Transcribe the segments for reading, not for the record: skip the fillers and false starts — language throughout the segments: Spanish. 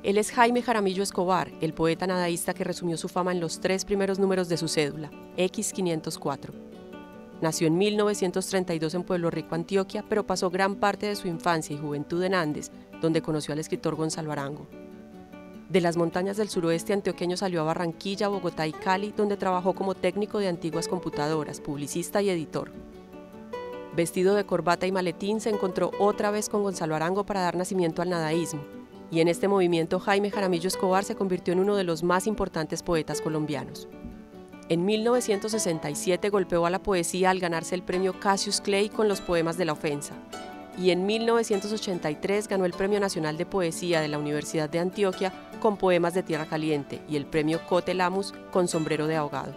Él es Jaime Jaramillo Escobar, el poeta nadaísta que resumió su fama en los 3 primeros números de su cédula, X504. Nació en 1932 en Pueblo Rico, Antioquia, pero pasó gran parte de su infancia y juventud en Andes, donde conoció al escritor Gonzalo Arango. De las montañas del suroeste antioqueño salió a Barranquilla, Bogotá y Cali, donde trabajó como técnico de antiguas computadoras, publicista y editor. Vestido de corbata y maletín, se encontró otra vez con Gonzalo Arango para dar nacimiento al nadaísmo, y en este movimiento Jaime Jaramillo Escobar se convirtió en uno de los más importantes poetas colombianos. En 1967 golpeó a la poesía al ganarse el premio Cassius Clay con los poemas de La Ofensa, y en 1983 ganó el Premio Nacional de Poesía de la Universidad de Antioquia con poemas de Tierra Caliente y el Premio Cote Lamus con Sombrero de Ahogado.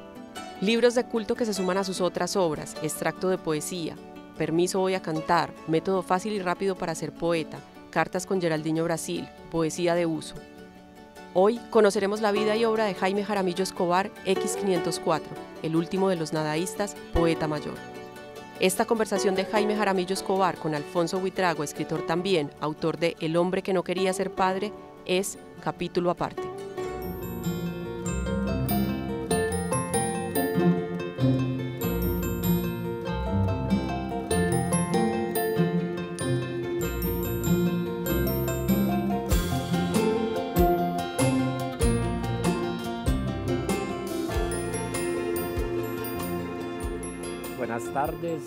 Libros de culto que se suman a sus otras obras: Extracto de Poesía, Permiso voy a cantar, Método fácil y rápido para ser poeta, Cartas con Geraldinho Brasil, Poesía de uso. Hoy conoceremos la vida y obra de Jaime Jaramillo Escobar, X504, el último de los nadaístas, poeta mayor. Esta conversación de Jaime Jaramillo Escobar con Alfonso Buitrago, escritor también, autor de El hombre que no quería ser padre, es capítulo aparte. Buenas tardes,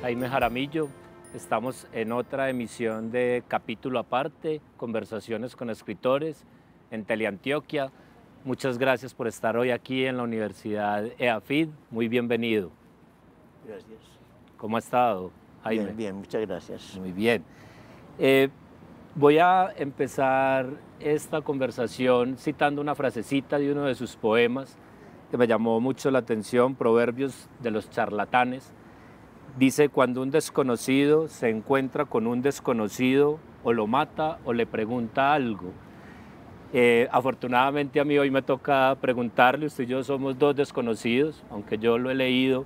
Jaime Jaramillo. Estamos en otra emisión de Capítulo Aparte, conversaciones con escritores en Teleantioquia. Muchas gracias por estar hoy aquí en la Universidad EAFID. Muy bienvenido. Gracias. ¿Cómo ha estado, Jaime? Bien, bien, muchas gracias. Muy bien. Voy a empezar esta conversación citando una frasecita de uno de sus poemas que me llamó mucho la atención, Proverbios de los charlatanes. Dice: cuando un desconocido se encuentra con un desconocido, o lo mata o le pregunta algo. Afortunadamente a mí hoy me toca preguntarle. Usted y yo somos dos desconocidos, aunque yo lo he leído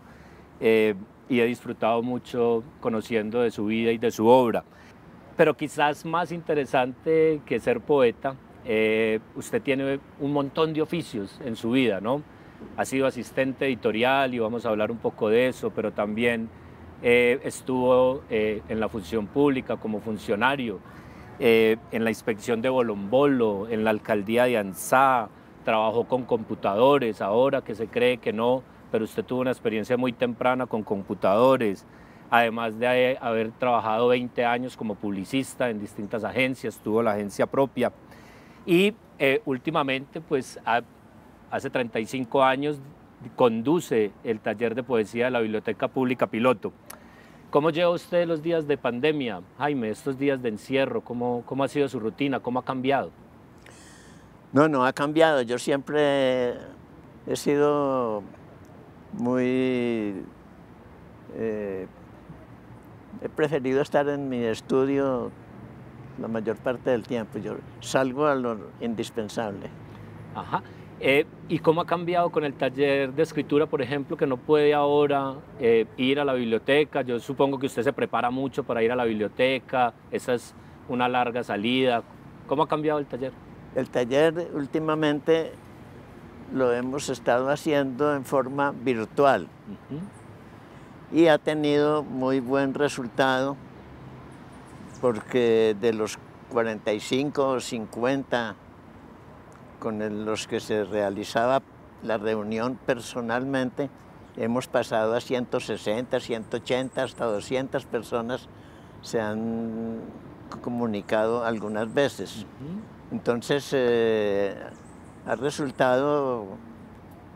y he disfrutado mucho conociendo de su vida y de su obra. Pero quizás más interesante que ser poeta, usted tiene un montón de oficios en su vida, ¿no? Ha sido asistente editorial y vamos a hablar un poco de eso, pero también estuvo en la función pública como funcionario, en la inspección de Bolombolo, en la alcaldía de Anzá, trabajó con computadores, ahora que se cree que no, pero usted tuvo una experiencia muy temprana con computadores, además de haber trabajado 20 años como publicista en distintas agencias, tuvo la agencia propia y últimamente pues hace 35 años conduce el taller de poesía de la Biblioteca Pública Piloto. ¿Cómo lleva usted los días de pandemia, Jaime, estos días de encierro? ¿Cómo ha sido su rutina? ¿Cómo ha cambiado? No ha cambiado. Yo siempre he sido muy... he preferido estar en mi estudio la mayor parte del tiempo. Yo salgo a lo indispensable. Ajá. ¿Y cómo ha cambiado con el taller de escritura, por ejemplo, que no puede ahora ir a la biblioteca? Yo supongo que usted se prepara mucho para ir a la biblioteca, esa es una larga salida. ¿Cómo ha cambiado el taller? El taller últimamente lo hemos estado haciendo en forma virtual y ha tenido muy buen resultado, porque de los 45 o 50 con los que se realizaba la reunión personalmente, hemos pasado a 160, 180, hasta 200 personas se han comunicado algunas veces. Entonces, ha resultado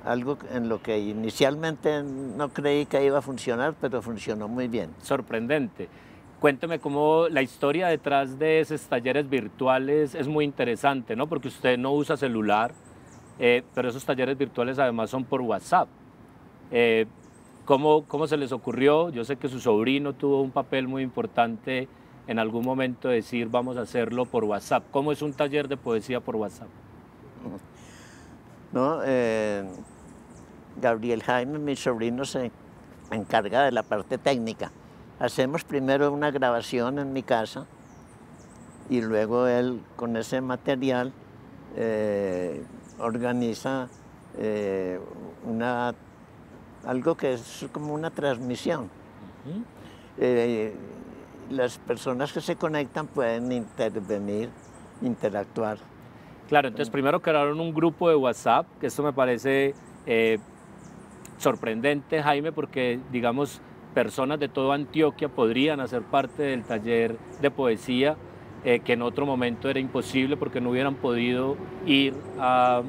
algo en lo que inicialmente no creí que iba a funcionar, pero funcionó muy bien. Sorprendente. Cuénteme cómo la historia detrás de esos talleres virtuales es muy interesante, ¿no? Porque usted no usa celular, pero esos talleres virtuales además son por WhatsApp. ¿Cómo se les ocurrió? Yo sé que su sobrino tuvo un papel muy importante en algún momento de decir vamos a hacerlo por WhatsApp. ¿Cómo es un taller de poesía por WhatsApp? No, Gabriel Jaime, mi sobrino, se encarga de la parte técnica. Hacemos primero una grabación en mi casa y luego él con ese material organiza algo que es como una transmisión. Las personas que se conectan pueden intervenir, interactuar. Claro, entonces primero crearon un grupo de WhatsApp, que esto me parece sorprendente, Jaime, porque digamos personas de toda Antioquia podrían hacer parte del taller de poesía, que en otro momento era imposible porque no hubieran podido ir al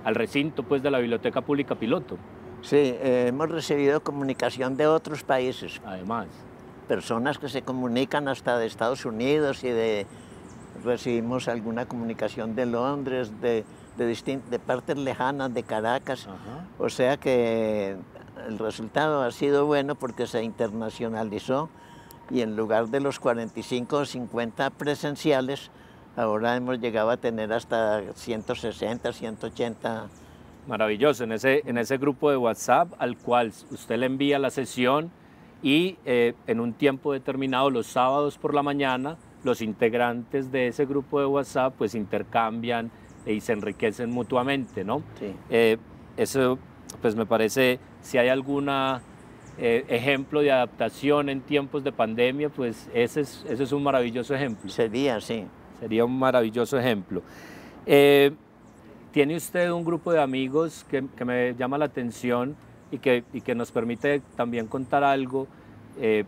recinto pues, de la Biblioteca Pública Piloto. Sí, hemos recibido comunicación de otros países. Además. Personas que se comunican hasta de Estados Unidos y recibimos alguna comunicación de Londres, de partes lejanas, de Caracas. Ajá. O sea que el resultado ha sido bueno porque se internacionalizó y en lugar de los 45 o 50 presenciales, ahora hemos llegado a tener hasta 160, 180. Maravilloso, en ese grupo de WhatsApp al cual usted le envía la sesión y en un tiempo determinado, los sábados por la mañana, los integrantes de ese grupo de WhatsApp pues intercambian y se enriquecen mutuamente, ¿no? Sí. Eso pues me parece, si hay alguna ejemplo de adaptación en tiempos de pandemia, pues ese es un maravilloso ejemplo. Sería, sí. Sería un maravilloso ejemplo. ¿Tiene usted un grupo de amigos que me llama la atención y que nos permite también contar algo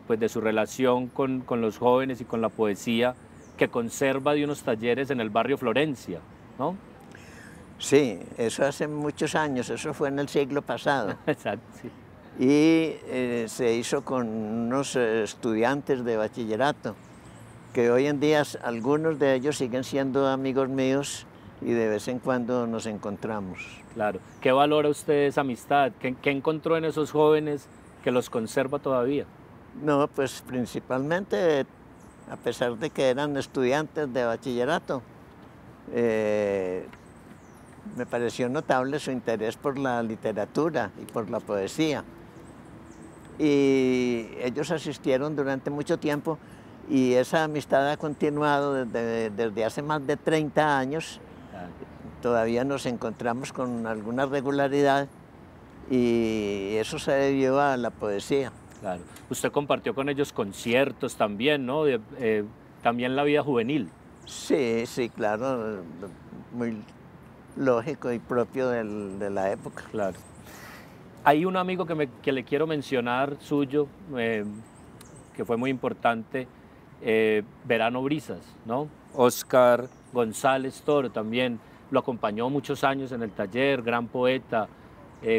pues de su relación con los jóvenes y con la poesía que conserva de unos talleres en el barrio Florencia, ¿no? Sí, eso hace muchos años, eso fue en el siglo pasado. Exacto, sí. Y se hizo con unos estudiantes de bachillerato, que hoy en día algunos de ellos siguen siendo amigos míos y de vez en cuando nos encontramos. Claro. ¿Qué valora usted esa amistad? ¿Qué encontró en esos jóvenes que los conserva todavía? No, pues principalmente, a pesar de que eran estudiantes de bachillerato, me pareció notable su interés por la literatura y por la poesía. Y ellos asistieron durante mucho tiempo y esa amistad ha continuado desde hace más de 30 años. Todavía nos encontramos con alguna regularidad y eso se debió a la poesía. Claro. Usted compartió con ellos conciertos también, ¿no? También la vida juvenil. Sí, sí, claro, muy lógico y propio de la época. Claro. Hay un amigo que le quiero mencionar suyo, que fue muy importante, Verano Brisas, ¿no? Óscar González Toro también lo acompañó muchos años en el taller, gran poeta.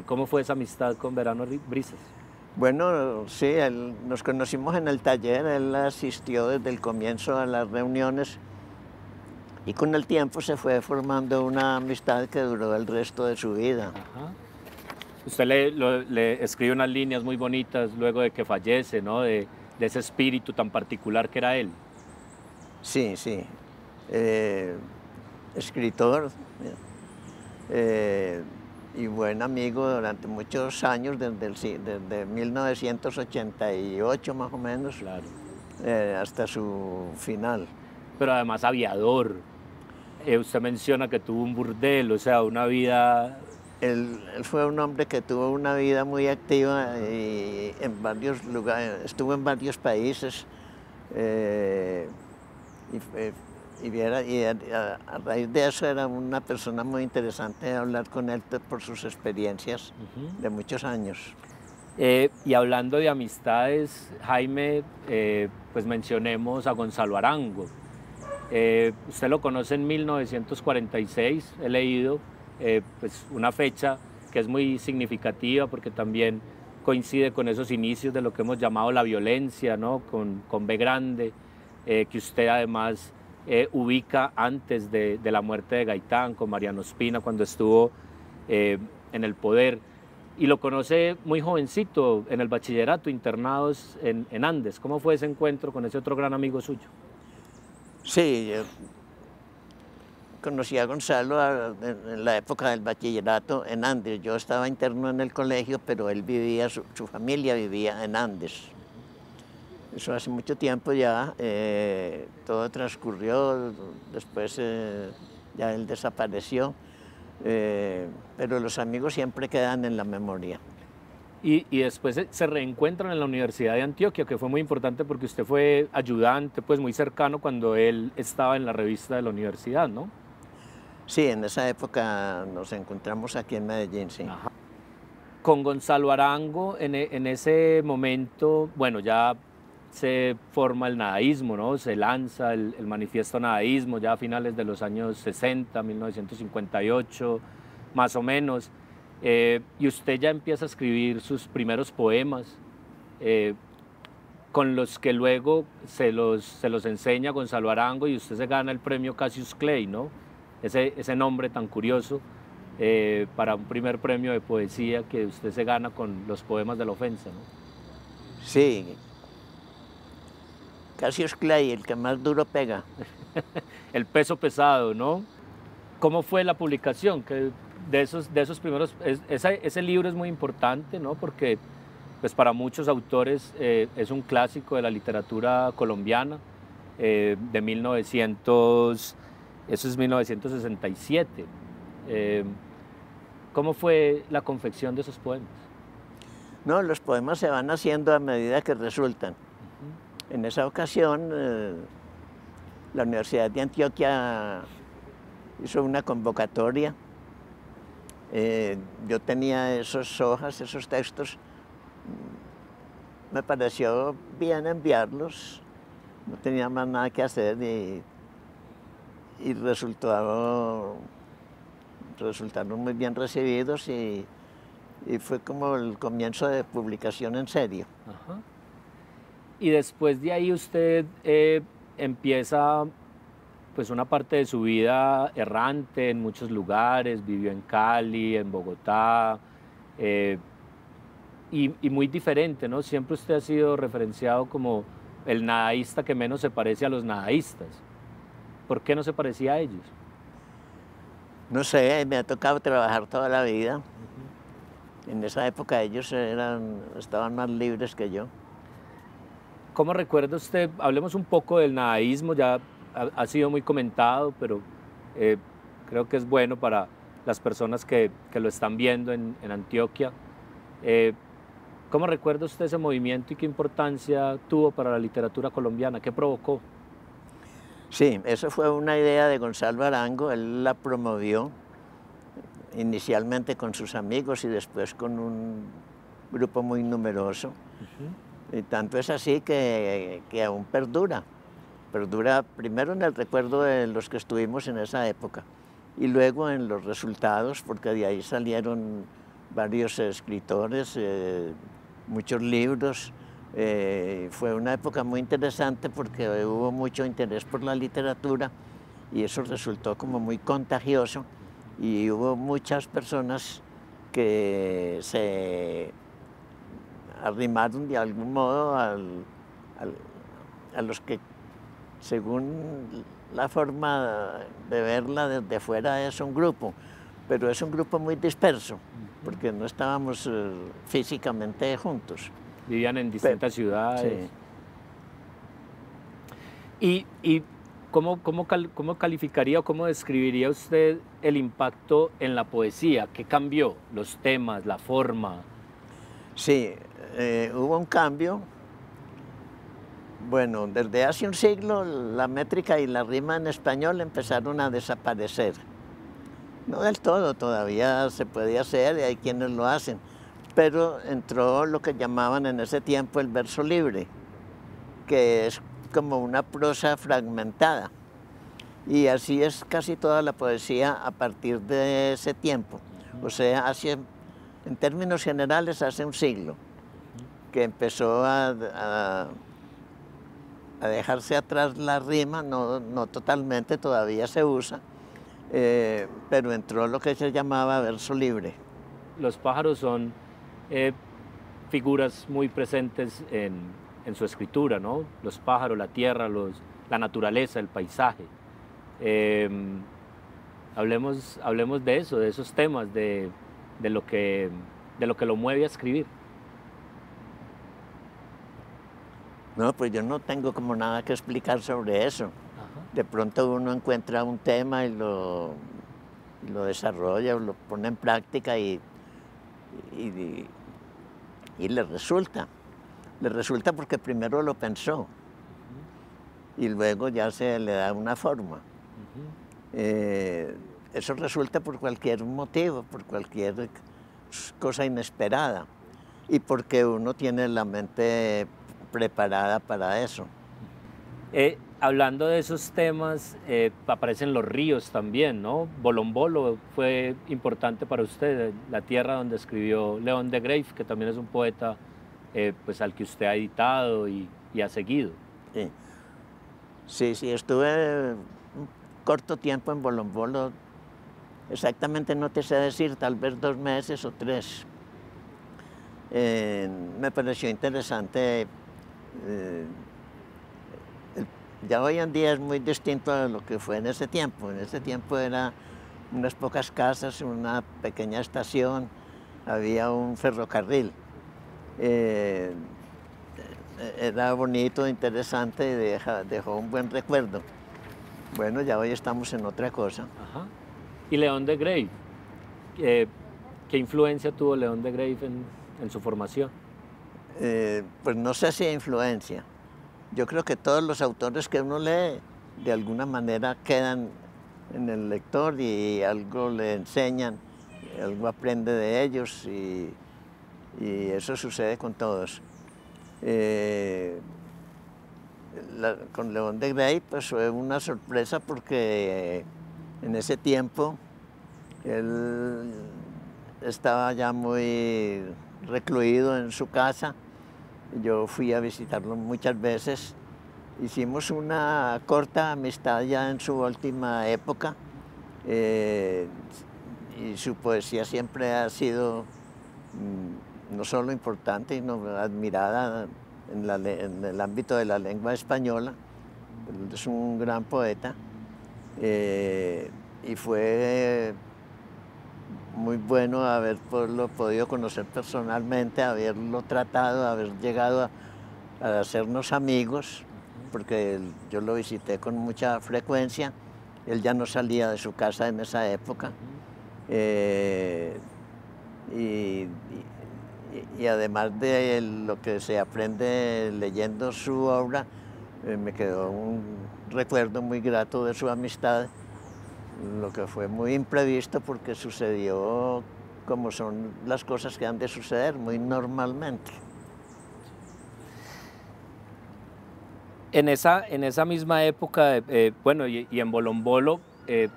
¿Cómo fue esa amistad con Verano Brisas? Bueno, sí, nos conocimos en el taller, él asistió desde el comienzo a las reuniones y con el tiempo se fue formando una amistad que duró el resto de su vida. Ajá. Usted le escribe unas líneas muy bonitas luego de que fallece, ¿no? De ese espíritu tan particular que era él. Sí, sí. Escritor y buen amigo durante muchos años, desde 1988 más o menos, Claro. Hasta su final. Pero además aviador. Usted menciona que tuvo un burdel, o sea, una vida... Él fue un hombre que tuvo una vida muy activa y en varios lugares, estuvo en varios países y a raíz de eso era una persona muy interesante hablar con él por sus experiencias de muchos años. Y hablando de amistades, Jaime, pues mencionemos a Gonzalo Arango. Usted lo conoce en 1946, he leído, pues una fecha que es muy significativa porque también coincide con esos inicios de lo que hemos llamado la violencia, ¿no? Con B grande, que usted además ubica antes de la muerte de Gaitán, con Mariano Ospina, cuando estuvo en el poder. Y lo conoce muy jovencito, en el bachillerato, internados en Andes. ¿Cómo fue ese encuentro con ese otro gran amigo suyo? Sí, yo conocí a Gonzalo en la época del bachillerato en Andes. Yo estaba interno en el colegio, pero él vivía, su familia vivía en Andes. Eso hace mucho tiempo ya, todo transcurrió, después ya él desapareció, pero los amigos siempre quedan en la memoria. Y después se reencuentran en la Universidad de Antioquia, que fue muy importante porque usted fue ayudante, pues muy cercano cuando él estaba en la revista de la universidad, ¿no? Sí, en esa época nos encontramos aquí en Medellín, sí. Ajá. Con Gonzalo Arango, en ese momento, bueno, ya se forma el nadaísmo, ¿no? Se lanza el manifiesto nadaísmo ya a finales de los años 60, 1958, más o menos. Y usted ya empieza a escribir sus primeros poemas, con los que luego se los enseña Gonzalo Arango y usted se gana el premio Cassius Clay, ¿no? Ese nombre tan curioso para un primer premio de poesía que usted se gana con los poemas de la ofensa, ¿no? Sí, Cassius Clay, el que más duro pega. El peso pesado, ¿no? ¿Cómo fue la publicación? De esos primeros, ese libro es muy importante, ¿no? Porque pues para muchos autores es un clásico de la literatura colombiana, de 1967. ¿Cómo fue la confección de esos poemas? No, los poemas se van haciendo a medida que resultan. En esa ocasión, la Universidad de Antioquia hizo una convocatoria. Yo tenía esas hojas, esos textos. Me pareció bien enviarlos. No tenía más nada que hacer y resultaron muy bien recibidos y fue como el comienzo de publicación en serio. Ajá. Y después de ahí usted empieza pues una parte de su vida errante en muchos lugares, vivió en Cali, en Bogotá, y muy diferente, ¿no? Siempre usted ha sido referenciado como el nadaísta que menos se parece a los nadaístas. ¿Por qué no se parecía a ellos? No sé, me ha tocado trabajar toda la vida. En esa época ellos estaban más libres que yo. ¿Cómo recuerda usted? Hablemos un poco del nadaísmo, ya ha sido muy comentado, pero creo que es bueno para las personas que lo están viendo en Antioquia. ¿Cómo recuerda usted ese movimiento y qué importancia tuvo para la literatura colombiana? ¿Qué provocó? Sí, eso fue una idea de Gonzalo Arango, él la promovió inicialmente con sus amigos y después con un grupo muy numeroso. Y tanto es así que aún perdura. Perdura primero en el recuerdo de los que estuvimos en esa época y luego en los resultados, porque de ahí salieron varios escritores, muchos libros. Fue una época muy interesante porque hubo mucho interés por la literatura y eso resultó como muy contagioso y hubo muchas personas que se arrimaron de algún modo a los que, según la forma de verla desde fuera, es un grupo, pero es un grupo muy disperso, porque no estábamos físicamente juntos. Vivían en distintas ciudades. Sí. ¿Y cómo calificaría o cómo describiría usted el impacto en la poesía? ¿Qué cambió? ¿Los temas, la forma? Sí, hubo un cambio. Bueno, desde hace un siglo la métrica y la rima en español empezaron a desaparecer. No del todo, todavía se puede hacer y hay quienes lo hacen, pero entró lo que llamaban en ese tiempo el verso libre, que es como una prosa fragmentada. Y así es casi toda la poesía a partir de ese tiempo. O sea, en términos generales, hace un siglo, que empezó a dejarse atrás la rima, no totalmente, todavía se usa, pero entró lo que se llamaba verso libre. Los pájaros son figuras muy presentes en su escritura, ¿no? Los pájaros, la tierra, la naturaleza, el paisaje. Hablemos de eso, de esos temas, de lo que lo mueve a escribir. No, pues yo no tengo como nada que explicar sobre eso. de pronto uno encuentra un tema y lo desarrolla, o lo pone en práctica y le resulta. Le resulta porque primero lo pensó y luego ya se le da una forma. Eso resulta por cualquier motivo, por cualquier cosa inesperada y porque uno tiene la mente preparada para eso. Hablando de esos temas, aparecen los ríos también, ¿no? Bolombolo fue importante para usted, la tierra donde escribió León de Greiff, que también es un poeta pues al que usted ha editado y ha seguido. Sí, estuve un corto tiempo en Bolombolo, exactamente no te sé decir, tal vez 2 meses o 3. Me pareció interesante. Ya hoy en día es muy distinto a lo que fue en ese tiempo. En ese tiempo eran unas pocas casas, una pequeña estación, había un ferrocarril. Era bonito, interesante y dejó un buen recuerdo. Bueno, ya hoy estamos en otra cosa. Ajá. ¿Y León de Greiff? ¿Qué influencia tuvo León de Greiff en su formación? Pues no sé si influencia. Yo creo que todos los autores que uno lee, de alguna manera quedan en el lector y algo le enseñan, algo aprende de ellos y eso sucede con todos. Con León de Greiff pues fue una sorpresa porque en ese tiempo él estaba ya muy recluido en su casa. Yo fui a visitarlo muchas veces. Hicimos una corta amistad ya en su última época y su poesía siempre ha sido no solo importante, sino admirada en el ámbito de la lengua española. Él es un gran poeta y fue muy bueno haberlo podido conocer personalmente, haberlo tratado, haber llegado a hacernos amigos, porque yo lo visité con mucha frecuencia. Él ya no salía de su casa en esa época. Y además de lo que se aprende leyendo su obra, me quedó un recuerdo muy grato de su amistad, lo que fue muy imprevisto porque sucedió como son las cosas que han de suceder muy normalmente. En esa misma época, bueno, y en Bolombolo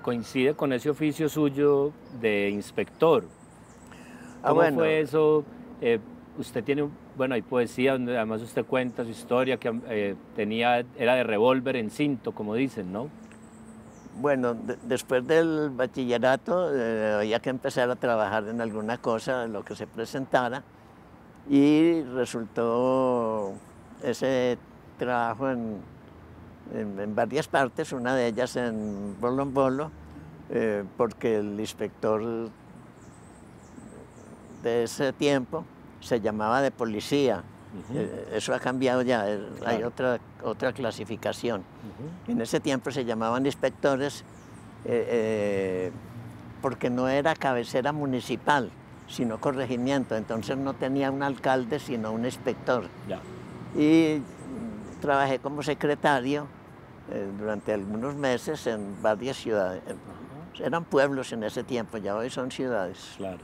coincide con ese oficio suyo de inspector. ¿Cómo fue eso? Usted tiene, bueno, hay poesía donde además usted cuenta su historia, que era de revólver en cinto, como dicen, ¿no? Bueno, después del bachillerato había que empezar a trabajar en alguna cosa, lo que se presentara, y resultó ese trabajo en varias partes, una de ellas en Bolombolo, porque el inspector de ese tiempo se llamaba de policía. Eso ha cambiado ya, hay otra clasificación. En ese tiempo se llamaban inspectores porque no era cabecera municipal, sino corregimiento, entonces no tenía un alcalde, sino un inspector. Ya. Y trabajé como secretario durante algunos meses en varias ciudades. Eran pueblos en ese tiempo, ya hoy son ciudades. Claro.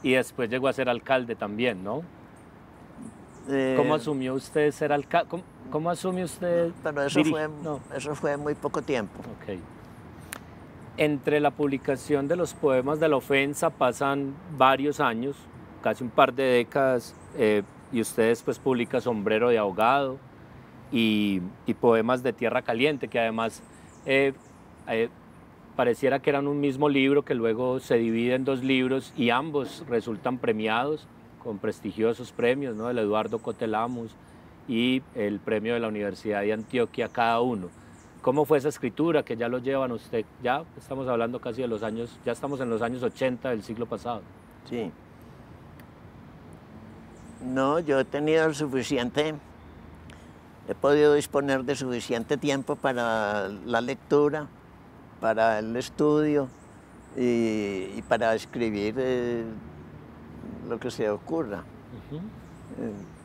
Y después llegó a ser alcalde también, ¿no? ¿Cómo asumió usted ser alcalde? ¿Cómo asume usted? Pero eso fue muy poco tiempo. Okay. Entre la publicación de los poemas de la ofensa pasan varios años, casi un par de décadas, y usted después publica Sombrero de Ahogado y Poemas de Tierra Caliente, que además pareciera que eran un mismo libro que luego se divide en 2 libros y ambos resultan premiados con prestigiosos premios, ¿no? El Eduardo Cotelamus y el premio de la Universidad de Antioquia cada uno. ¿Cómo fue esa escritura que ya lo llevan usted? Ya estamos hablando casi de ya estamos en los años 80 del siglo pasado. Sí. No, yo he tenido el suficiente he podido disponer de suficiente tiempo para la lectura, para el estudio y para escribir lo que se ocurra.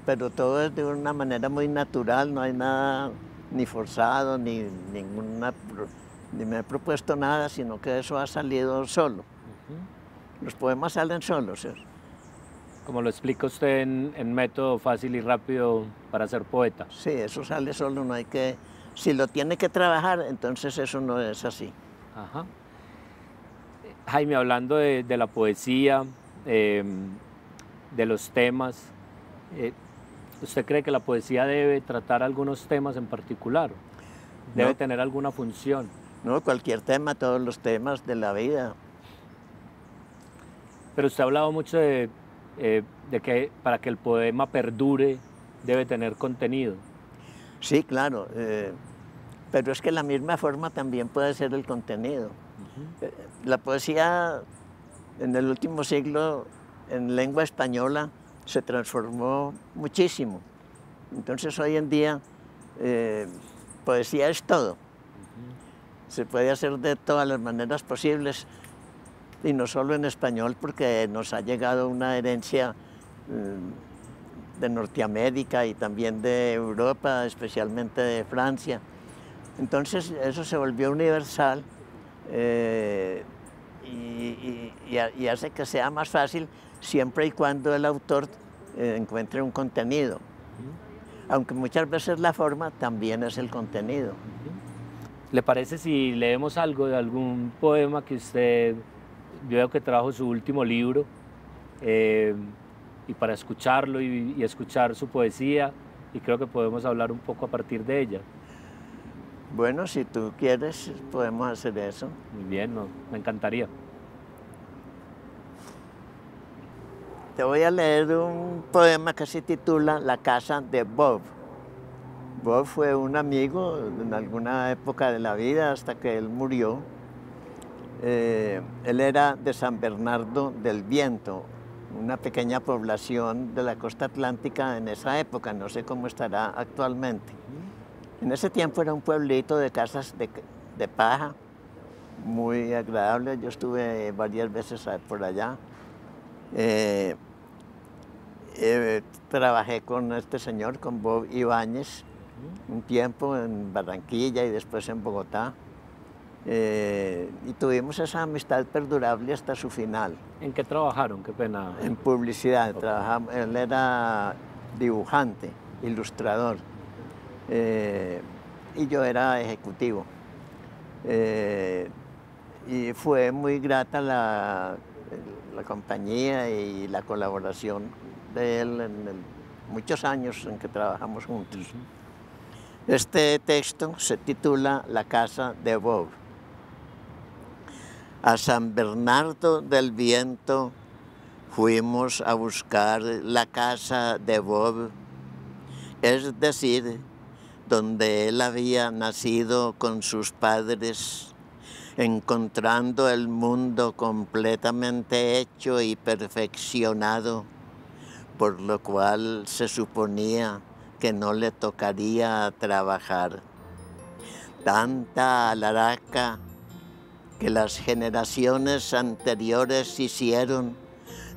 Pero todo es de una manera muy natural, no hay nada ni forzado, ni me he propuesto nada, sino que eso ha salido solo. Los poemas salen solos. Como lo explica usted en Método Fácil y Rápido para ser poeta. Sí, eso sale solo, no hay que... Si lo tiene que trabajar, entonces eso no es así. Ajá. Jaime, hablando de la poesía, de los temas, ¿usted cree que la poesía debe tratar algunos temas en particular? ¿Debe No. tener alguna función? No, cualquier tema, todos los temas de la vida. Pero usted ha hablado mucho de que para que el poema perdure debe tener contenido. Sí, claro, pero es que la misma forma también puede ser el contenido. La poesía en el último siglo en lengua española se transformó muchísimo. Entonces hoy en día poesía es todo. Se puede hacer de todas las maneras posibles y no solo en español, porque nos ha llegado una herencia de Norteamérica y también de Europa, especialmente de Francia. Entonces eso se volvió universal y hace que sea más fácil siempre y cuando el autor encuentre un contenido. Aunque muchas veces la forma también es el contenido. ¿Le parece si leemos algo de algún poema que usted, yo veo que trajo su último libro, y para escucharlo y escuchar su poesía, y creo que podemos hablar un poco a partir de ella? Bueno, si tú quieres, podemos hacer eso. Muy bien, me encantaría. Te voy a leer un poema que se titula La casa de Bob. Bob fue un amigo en alguna época de la vida hasta que él murió. Él era de San Bernardo del Viento, una pequeña población de la costa atlántica en esa época, no sé cómo estará actualmente. En ese tiempo era un pueblito de casas de paja, muy agradable. Yo estuve varias veces por allá. Trabajé con este señor, con Bob Ibáñez, un tiempo en Barranquilla y después en Bogotá. Y tuvimos esa amistad perdurable hasta su final. ¿En qué trabajaron? Qué pena. En publicidad. Él era dibujante, ilustrador, y yo era ejecutivo. Y fue muy grata la compañía y la colaboración de él en muchos años en que trabajamos juntos. Este texto se titula La casa de Bob. A San Bernardo del Viento fuimos a buscar la casa de Bob, es decir, donde él había nacido con sus padres, encontrando el mundo completamente hecho y perfeccionado, por lo cual se suponía que no le tocaría trabajar. Tanta alaraca que las generaciones anteriores hicieron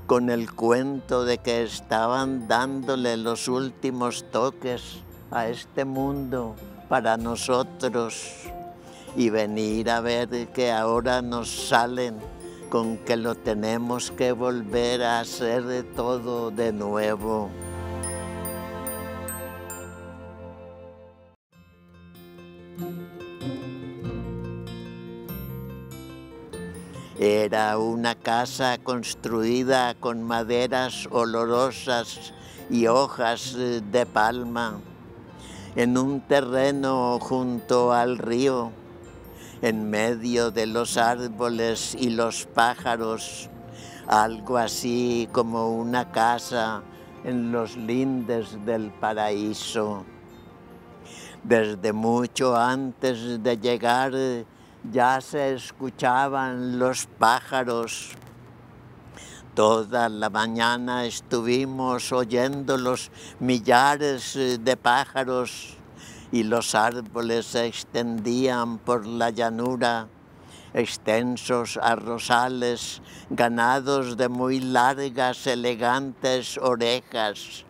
con el cuento de que estaban dándole los últimos toques a este mundo para nosotros, y venir a ver que ahora nos salen con que lo tenemos que volver a hacer de todo de nuevo. Era una casa construida con maderas olorosas y hojas de palma, en un terreno junto al río, en medio de los árboles y los pájaros, algo así como una casa en los lindes del paraíso. Desde mucho antes de llegar ya se escuchaban los pájaros. Toda la mañana estuvimos oyendo los millares de pájaros y los árboles se extendían por la llanura, extensos arrozales, ganados de muy largas, elegantes orejas,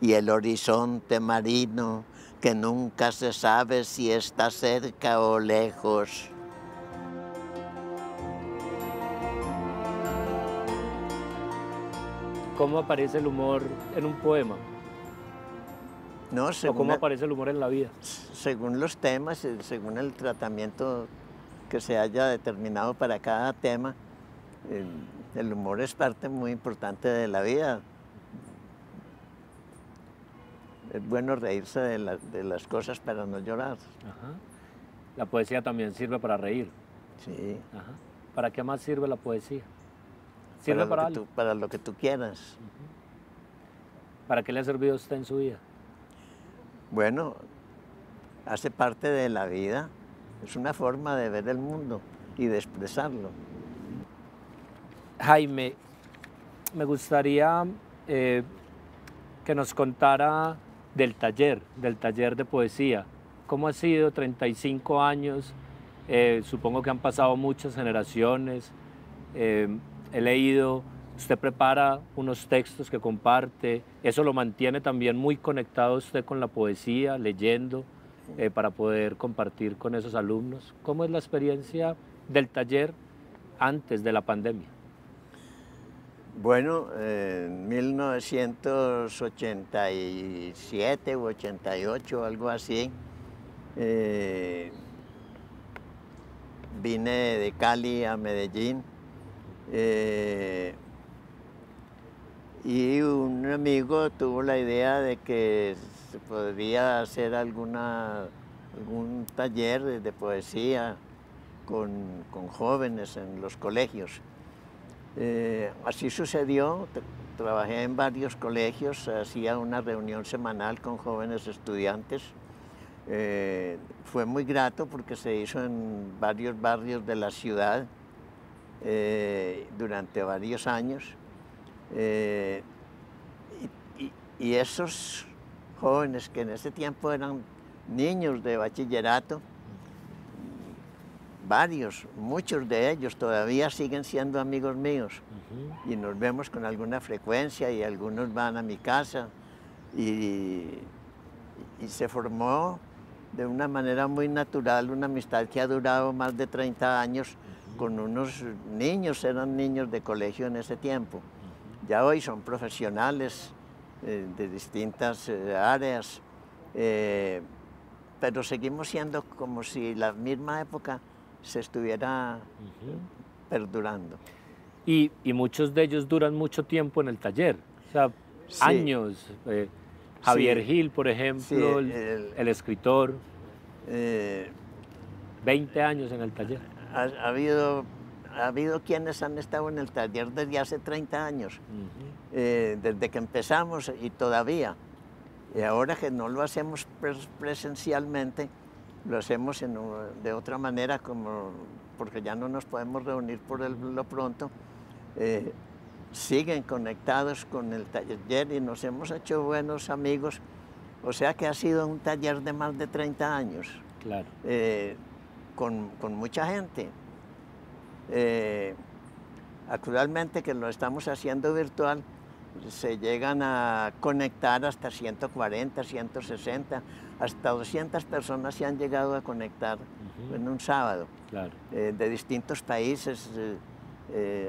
y el horizonte marino, que nunca se sabe si está cerca o lejos. ¿Cómo aparece el humor en un poema? No, ¿O cómo aparece el humor en la vida? según los temas, según el tratamiento que se haya determinado para cada tema, el humor es parte muy importante de la vida. Es bueno reírse de las cosas para no llorar. Ajá. La poesía también sirve para reír. Sí. Ajá. ¿Para qué más sirve la poesía? ¿Sirve para algo? Para lo que tú quieras. ¿Para qué le ha servido a usted en su vida? Bueno, hace parte de la vida. Es una forma de ver el mundo y de expresarlo. Jaime, me gustaría que nos contara del taller de poesía. ¿Cómo ha sido 35 años? Supongo que han pasado muchas generaciones. He leído, usted prepara unos textos que comparte, eso lo mantiene también muy conectado usted con la poesía, leyendo, para poder compartir con esos alumnos. ¿Cómo es la experiencia del taller antes de la pandemia? Bueno, en 1987 u 88, algo así, vine de Cali a Medellín y un amigo tuvo la idea de que se podría hacer algún taller de poesía con jóvenes en los colegios. Así sucedió, trabajé en varios colegios, hacía una reunión semanal con jóvenes estudiantes. Fue muy grato porque se hizo en varios barrios de la ciudad durante varios años. Y esos jóvenes que en ese tiempo eran niños de bachillerato, muchos de ellos todavía siguen siendo amigos míos. Y nos vemos con alguna frecuencia y algunos van a mi casa y se formó de una manera muy natural una amistad que ha durado más de 30 años con unos niños, eran niños de colegio en ese tiempo. Ya hoy son profesionales de distintas áreas, pero seguimos siendo como si la misma época se estuviera perdurando. Y muchos de ellos duran mucho tiempo en el taller, o sea, Sí. años. Javier Sí. Gil, por ejemplo, Sí, el escritor, 20 años en el taller. Ha habido quienes han estado en el taller desde hace 30 años, desde que empezamos y todavía. Y ahora que no lo hacemos presencialmente, lo hacemos de otra manera, porque ya no nos podemos reunir por lo pronto. Siguen conectados con el taller y nos hemos hecho buenos amigos. O sea que ha sido un taller de más de 30 años. Claro. Con mucha gente. Actualmente que lo estamos haciendo virtual, se llegan a conectar hasta 140, 160, hasta 200 personas se han llegado a conectar en un sábado. Claro. De distintos países.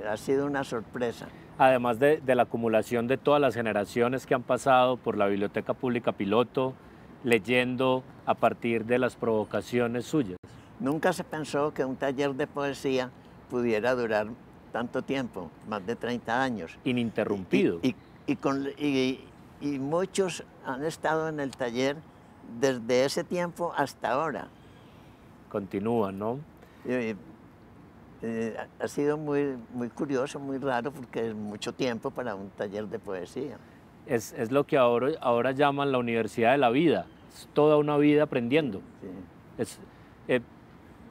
Ha sido una sorpresa. Además de la acumulación de todas las generaciones que han pasado por la Biblioteca Pública Piloto, leyendo a partir de las provocaciones suyas. Nunca se pensó que un taller de poesía pudiera durar tanto tiempo, más de 30 años. Ininterrumpido. Y muchos han estado en el taller desde ese tiempo hasta ahora. Continúan, ¿no? Ha sido muy curioso, muy raro, porque es mucho tiempo para un taller de poesía. Es lo que ahora llaman la universidad de la vida. Es toda una vida aprendiendo. Sí.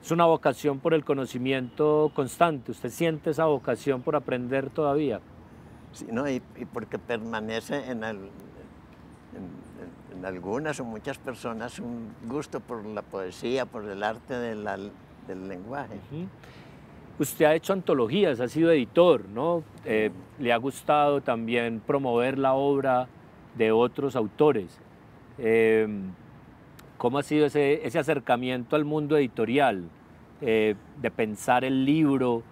Es una vocación por el conocimiento constante. ¿Usted siente esa vocación por aprender todavía? Sí, ¿no? Y porque permanece en en algunas o muchas personas un gusto por la poesía, por el arte del lenguaje. Usted ha hecho antologías, ha sido editor, ¿no? Le ha gustado también promover la obra de otros autores. ¿Cómo ha sido ese acercamiento al mundo editorial, de pensar el libro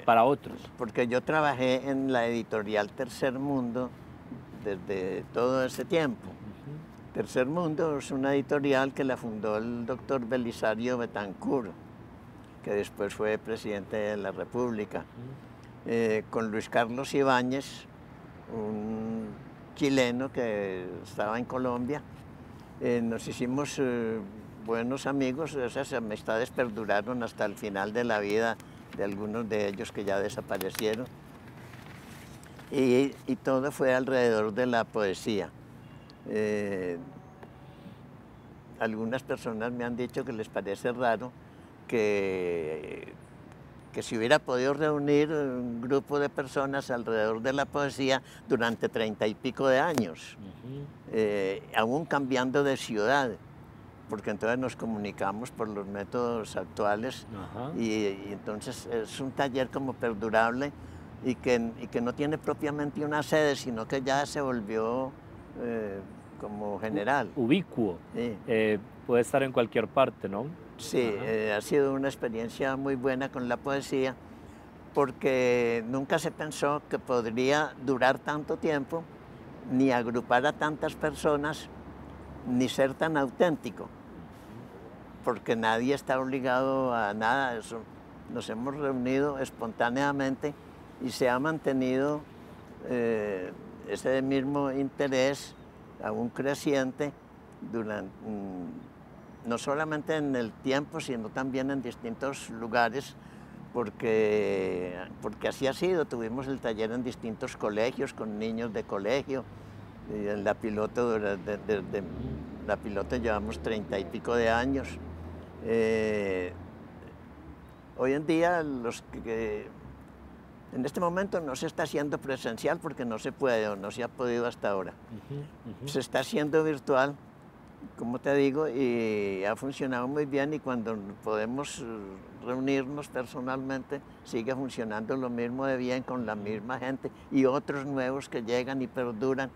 para otros? Porque yo trabajé en la editorial Tercer Mundo desde todo ese tiempo. Tercer Mundo es una editorial que la fundó el doctor Belisario Betancourt, que después fue presidente de la República, con Luis Carlos Ibáñez, un chileno que estaba en Colombia. Nos hicimos buenos amigos, esas amistades perduraron hasta el final de la vida de algunos de ellos que ya desaparecieron. Y todo fue alrededor de la poesía. Algunas personas me han dicho que les parece raro que si hubiera podido reunir un grupo de personas alrededor de la poesía durante 30 y pico de años, aún cambiando de ciudad, porque entonces nos comunicamos por los métodos actuales y entonces es un taller como perdurable y que no tiene propiamente una sede, sino que ya se volvió como general. Ubicuo. Sí. Puede estar en cualquier parte, ¿no? Sí, ha sido una experiencia muy buena con la poesía, porque nunca se pensó que podría durar tanto tiempo, ni agrupar a tantas personas, ni ser tan auténtico, porque nadie está obligado a nada. Eso, nos hemos reunido espontáneamente y se ha mantenido ese mismo interés aún creciente durante, no solamente en el tiempo, sino también en distintos lugares, porque así ha sido. Tuvimos el taller en distintos colegios, con niños de colegio, y en La Piloto, desde La Piloto llevamos 30 y pico de años. Hoy en día, en este momento no se está haciendo presencial porque no se puede o no se ha podido hasta ahora. Se está haciendo virtual, como te digo, y ha funcionado muy bien, y cuando podemos reunirnos personalmente sigue funcionando lo mismo de bien, con la misma gente y otros nuevos que llegan y perduran.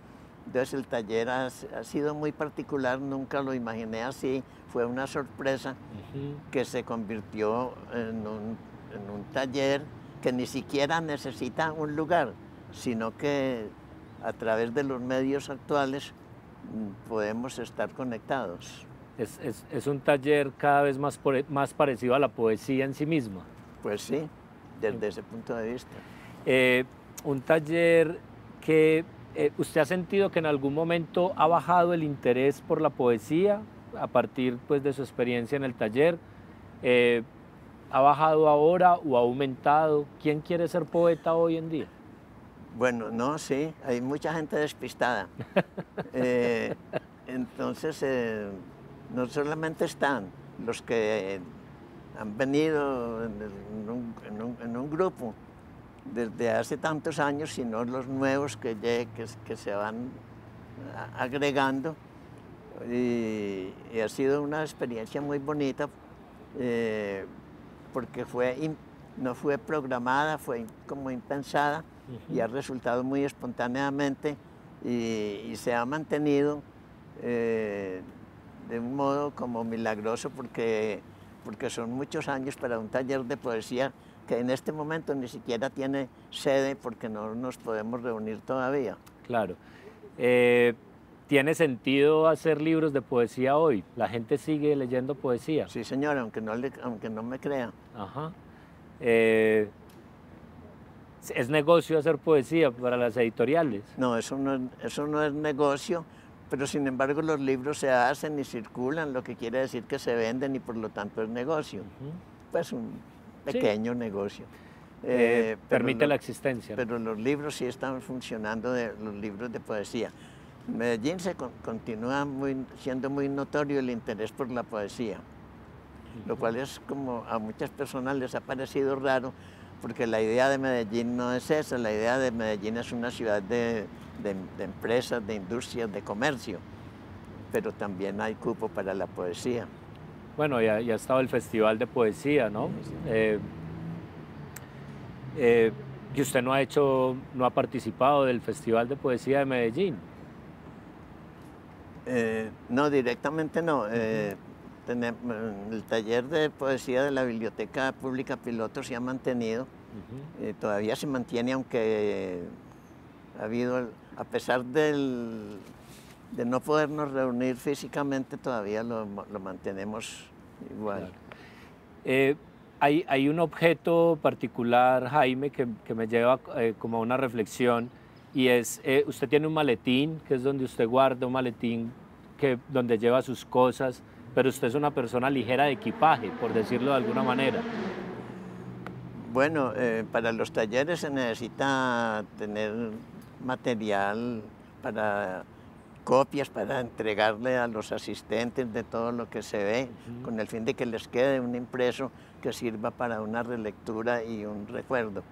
Entonces el taller ha sido muy particular, nunca lo imaginé así, fue una sorpresa que se convirtió en un taller que ni siquiera necesita un lugar, sino que a través de los medios actuales podemos estar conectados. Es un taller cada vez más parecido a la poesía en sí misma. Pues sí, desde ese punto de vista. Un taller que ¿usted ha sentido que en algún momento ha bajado el interés por la poesía a partir, pues, de su experiencia en el taller? ¿Ha bajado ahora o ha aumentado? ¿Quién quiere ser poeta hoy en día? Bueno, no, sí, hay mucha gente despistada. Entonces, no solamente están los que han venido en un grupo desde hace tantos años, sino los nuevos que se van agregando. Y ha sido una experiencia muy bonita, porque no fue programada, fue como impensada, y ha resultado muy espontáneamente y se ha mantenido de un modo como milagroso, porque son muchos años para un taller de poesía que en este momento ni siquiera tiene sede porque no nos podemos reunir todavía. Claro. ¿Tiene sentido hacer libros de poesía hoy? ¿La gente sigue leyendo poesía? Sí, señor, aunque no me crea. Ajá. ¿Es negocio hacer poesía para las editoriales? No, eso no es negocio, pero sin embargo los libros se hacen y circulan, lo que quiere decir que se venden y por lo tanto es negocio. Pues un pequeño negocio. Permite la existencia. Pero los libros sí están funcionando, los libros de poesía. En Medellín continúa siendo muy notorio el interés por la poesía, lo cual es como a muchas personas les ha parecido raro, porque la idea de Medellín no es esa. La idea de Medellín es una ciudad de empresas, de industrias, de comercio. pero también hay cupo para la poesía. Bueno, ya ha estado el Festival de Poesía, ¿no? Que usted no ha participado del Festival de Poesía de Medellín. No, directamente no. Tenemos, el taller de poesía de la Biblioteca Pública Piloto se ha mantenido. Todavía se mantiene, aunque ha habido, a pesar de no podernos reunir físicamente, todavía lo mantenemos igual. Claro. Hay un objeto particular, Jaime, que me lleva como a una reflexión, y es, usted tiene un maletín, que es donde usted guarda, un maletín donde lleva sus cosas, pero usted es una persona ligera de equipaje, por decirlo de alguna manera. Bueno, para los talleres se necesita tener material para copias, para entregarle a los asistentes de todo lo que se ve, con el fin de que les quede un impreso que sirva para una relectura y un recuerdo.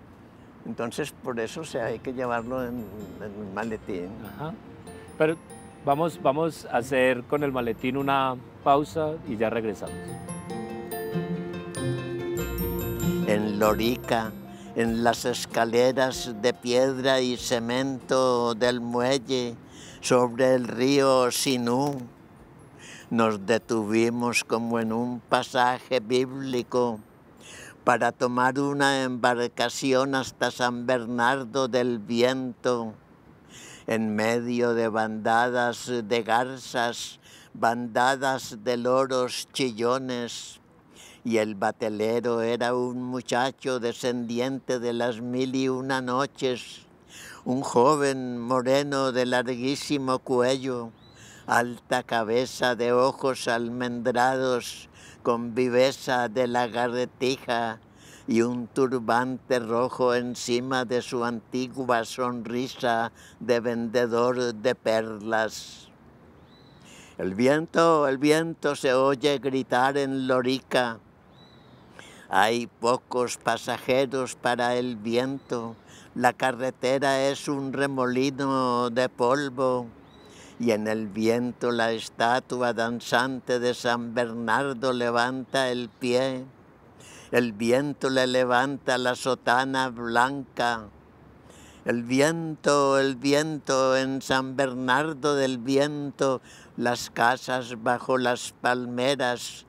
Entonces, por eso hay que llevarlo en un maletín. Ajá. Pero vamos a hacer con el maletín una pausa y ya regresamos. En Lorica, en las escaleras de piedra y cemento del muelle, sobre el río Sinú, nos detuvimos como en un pasaje bíblico para tomar una embarcación hasta San Bernardo del Viento, en medio de bandadas de garzas, bandadas de loros chillones, y el batelero era un muchacho descendiente de las 1001 noches, un joven moreno de larguísimo cuello, alta cabeza de ojos almendrados, con viveza de lagartija y un turbante rojo encima de su antigua sonrisa de vendedor de perlas. El viento se oye gritar en Lorica. Hay pocos pasajeros para el viento, la carretera es un remolino de polvo y en el viento la estatua danzante de San Bernardo levanta el pie. El viento le levanta la sotana blanca. El viento en San Bernardo del Viento, las casas bajo las palmeras,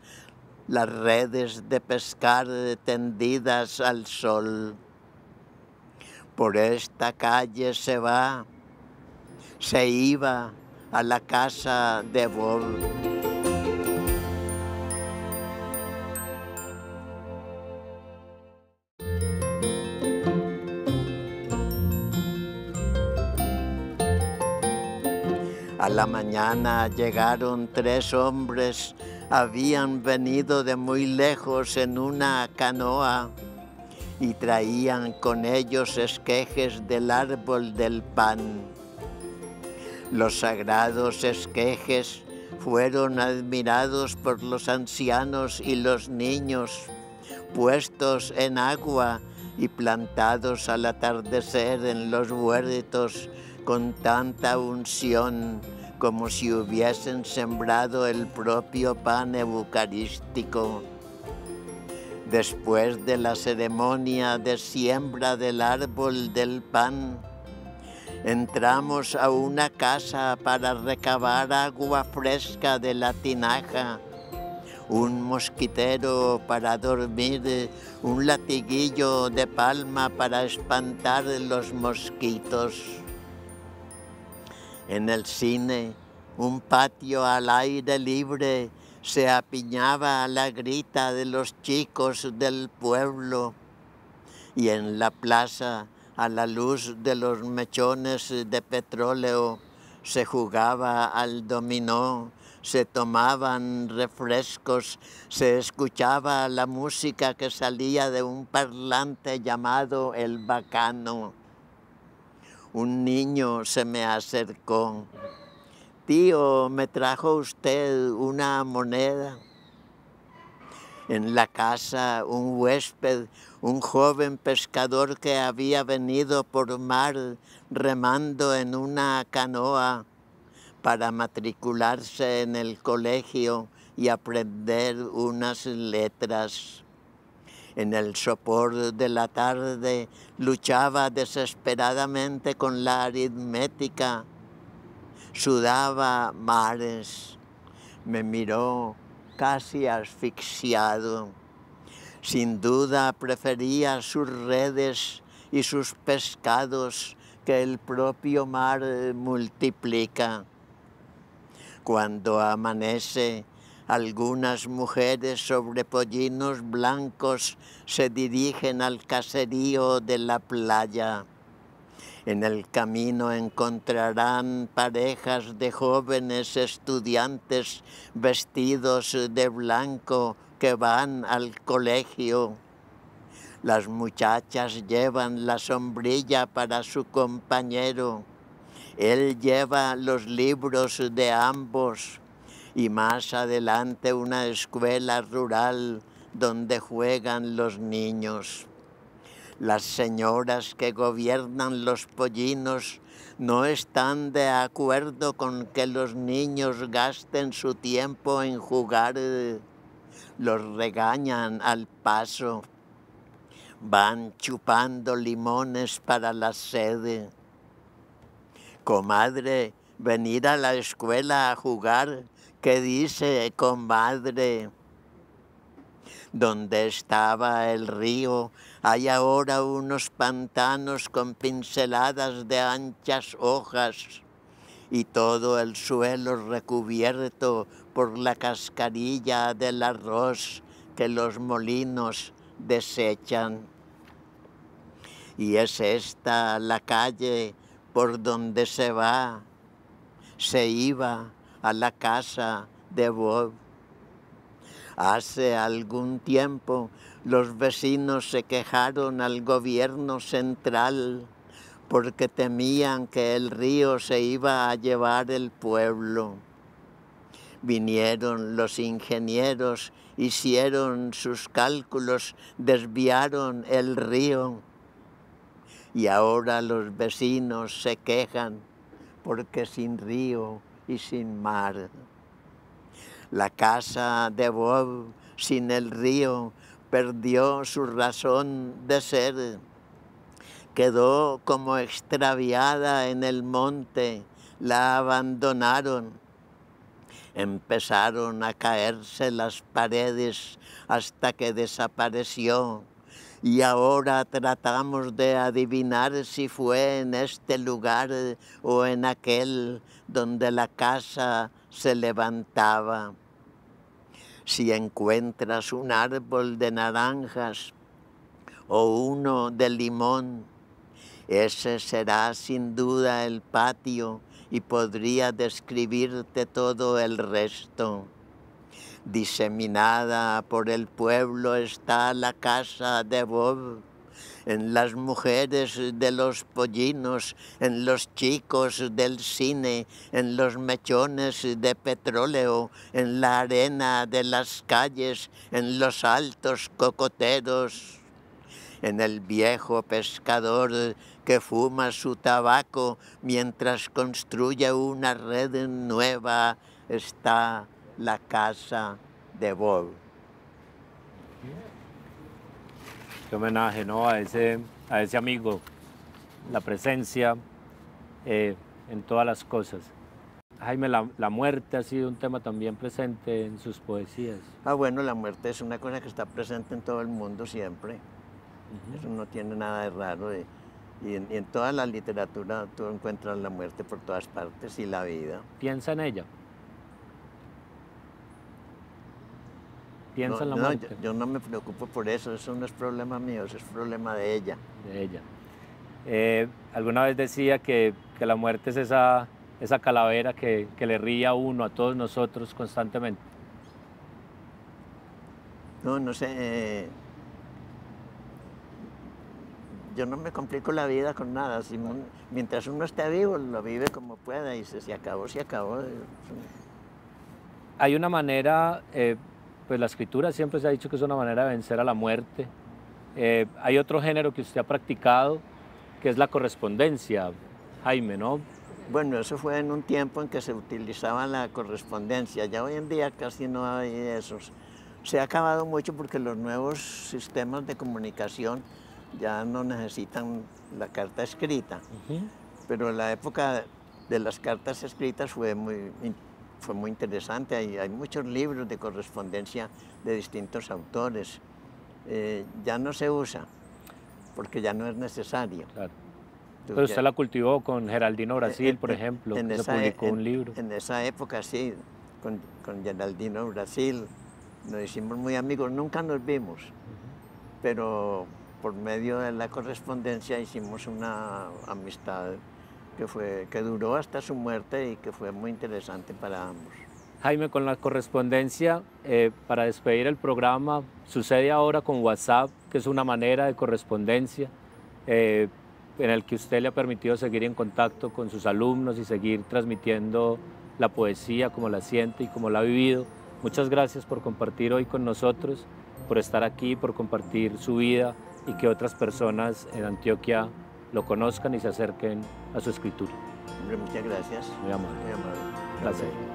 las redes de pescar tendidas al sol. Por esta calle se iba a la casa de Bob. A la mañana llegaron 3 hombres, habían venido de muy lejos en una canoa y traían con ellos esquejes del árbol del pan. Los sagrados esquejes fueron admirados por los ancianos y los niños, puestos en agua y plantados al atardecer en los huertos con tanta unción como si hubiesen sembrado el propio pan eucarístico. Después de la ceremonia de siembra del árbol del pan, entramos a una casa para recabar agua fresca de la tinaja, un mosquitero para dormir, un latiguillo de palma para espantar los mosquitos. En el cine, un patio al aire libre se apiñaba a la grita de los chicos del pueblo, y en la plaza, a la luz de los mechones de petróleo, se jugaba al dominó, se tomaban refrescos, se escuchaba la música que salía de un parlante llamado El Bacano. Un niño se me acercó. «Tío, ¿me trajo usted una moneda?» En la casa, un huésped, un joven pescador que había venido por mar remando en una canoa, para matricularse en el colegio y aprender unas letras. En el sopor de la tarde luchaba desesperadamente con la aritmética, sudaba mares, me miró casi asfixiado. Sin duda prefería sus redes y sus pescados que el propio mar multiplica. Cuando amanece, algunas mujeres sobre pollinos blancos se dirigen al caserío de la playa. En el camino encontrarán parejas de jóvenes estudiantes vestidos de blanco que van al colegio. Las muchachas llevan la sombrilla para su compañero. Él lleva los libros de ambos y más adelante una escuela rural donde juegan los niños. Las señoras que gobiernan los pollinos no están de acuerdo con que los niños gasten su tiempo en jugar. Los regañan al paso. Van chupando limones para la sed. Comadre, venir a la escuela a jugar. ¿Qué dice, comadre? Donde estaba el río, hay ahora unos pantanos con pinceladas de anchas hojas y todo el suelo recubierto por la cascarilla del arroz que los molinos desechan. Y es esta la calle por donde se iba a la casa de Bob. Hace algún tiempo los vecinos se quejaron al gobierno central porque temían que el río se iba a llevar el pueblo. Vinieron los ingenieros, hicieron sus cálculos, desviaron el río y ahora los vecinos se quejan porque sin río y sin mar. La casa de Bob sin el río perdió su razón de ser. Quedó como extraviada en el monte, la abandonaron. Empezaron a caerse las paredes hasta que desapareció. Y ahora tratamos de adivinar si fue en este lugar o en aquel donde la casa se levantaba. Si encuentras un árbol de naranjas o uno de limón, ese será sin duda el patio y podría describirte todo el resto. Diseminada por el pueblo está la casa de Bob, en las mujeres de los pollinos, en los chicos del cine, en los mechones de petróleo, en la arena de las calles, en los altos cocoteros, en el viejo pescador que fuma su tabaco mientras construye una red nueva, está la casa de Bob. Qué homenaje, ¿no? a ese amigo, la presencia en todas las cosas. Jaime, la muerte ha sido un tema también presente en sus poesías. Bueno, la muerte es una cosa que está presente en todo el mundo siempre. Eso no tiene nada de raro. Y en toda la literatura tú encuentras la muerte por todas partes y la vida. ¿Piensa en ella? ¿Piensa en la muerte? Yo no me preocupo por eso no es problema mío, eso es problema de ella. De ella. Alguna vez decía que la muerte es esa calavera que le ríe a uno, a todos nosotros constantemente. No sé. Yo no me complico la vida con nada. Mientras uno esté vivo, lo vive como pueda y si acabó, se acabó. Hay una manera, pues la escritura siempre se ha dicho que es una manera de vencer a la muerte. Hay otro género que usted ha practicado, que es la correspondencia, Jaime, ¿no? Bueno, eso fue en un tiempo en que se utilizaba la correspondencia. Ya hoy en día casi no hay esos. Se ha acabado mucho porque los nuevos sistemas de comunicación ya no necesitan la carta escrita. Pero la época de las cartas escritas fue muy interesante. Hay muchos libros de correspondencia de distintos autores. Ya no se usa porque ya no es necesario. Claro. Pero usted la cultivó con Geraldino Brasil, por ejemplo, que se publicó un libro. En esa época, sí, con Geraldino Brasil, nos hicimos muy amigos, nunca nos vimos, pero por medio de la correspondencia hicimos una amistad que duró hasta su muerte y que fue muy interesante para ambos. Jaime, con la correspondencia, para despedir el programa, sucede ahora con WhatsApp, que es una manera de correspondencia, en el que usted le ha permitido seguir en contacto con sus alumnos y seguir transmitiendo la poesía como la siente y como la ha vivido. Muchas gracias por compartir hoy con nosotros, por estar aquí, por compartir su vida y que otras personas en Antioquia lo conozcan y se acerquen a su escritura. Muchas gracias. Muy amable. Muy amable. Placer.